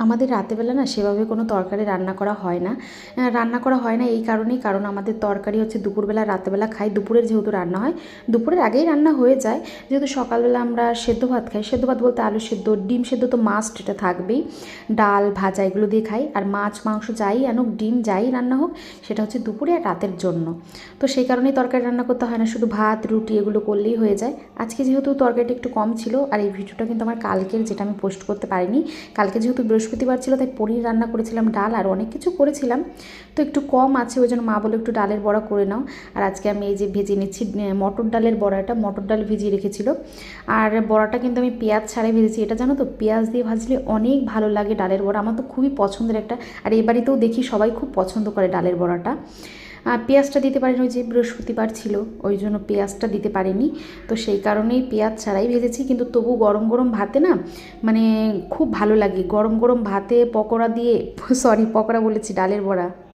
আমাদের রাতেরবেলা না সেভাবে কোনো তরকারি রান্না করা হয় না। এই কারণেই, কারণ আমাদের তরকারি হচ্ছে দুপুরবেলা রাতেরবেলা খাই। দুপুরের যেহেতু রান্না হয়, দুপুরের আগেই রান্না হয়ে যায়। যেহেতু সকালবেলা আমরা সেদ্ধ ভাত খাই, সেদ্ধ ভাত বলতে আলু সেদ্ধ, ডিম সেদ্ধ তো মাস্ট, এটা থাকবেই। ডাল ভাজা এগুলো দিয়ে খাই। আর মাছ মাংস যাই আনুক, ডিম যাই রান্না হোক, সেটা হচ্ছে দুপুরে আর রাতের জন্য। তো সেই কারণেই তরকারি রান্না করতে হয় না, শুধু ভাত রুটি এগুলো করলেই হয়ে যায়। আজকে যেহেতু তরকারিটা একটু কম ছিল, আর এই ভিডিওটা কিন্তু আমার কালকের, যেটা আমি পোস্ট করতে পারিনি। কালকে যেহেতু বৃহস্পতিবার ছিল, তাই পনির রান্না করেছিলাম, ডাল আর অনেক কিছু করেছিলাম, তো একটু কম আছে, ওই জন্য মা বলে একটু ডালের বড়া করে নাও। আর আজকে আমি এই যে ভেজে নিচ্ছি মটর ডালের বড়াটা, মটর ডাল ভিজিয়ে রেখেছিল। আর বড়াটা কিন্তু আমি পেঁয়াজ ছাড়াই ভেজেছি। এটা জানো তো, পেঁয়াজ দিয়ে ভাজলে অনেক ভালো লাগে ডালের বড়া, আমার তো খুবই পছন্দের একটা। আর এই বাড়িতেও দেখি সবাই খুব পছন্দ করে ডালের বড়াটা। পেঁয়াজটা দিতে পারিনি, ওই যে বৃহস্পতিবার ছিল ওই জন্য পেঁয়াজটা দিতে পারিনি। তো সেই কারণেই পেঁয়াজ ছাড়াই ভেজেছি, কিন্তু তবু গরম গরম ভাতে না, মানে খুব ভালো লাগে গরম গরম ভাতে পকোড়া দিয়ে, সরি পকোড়া বলেছি, ডালের বড়া।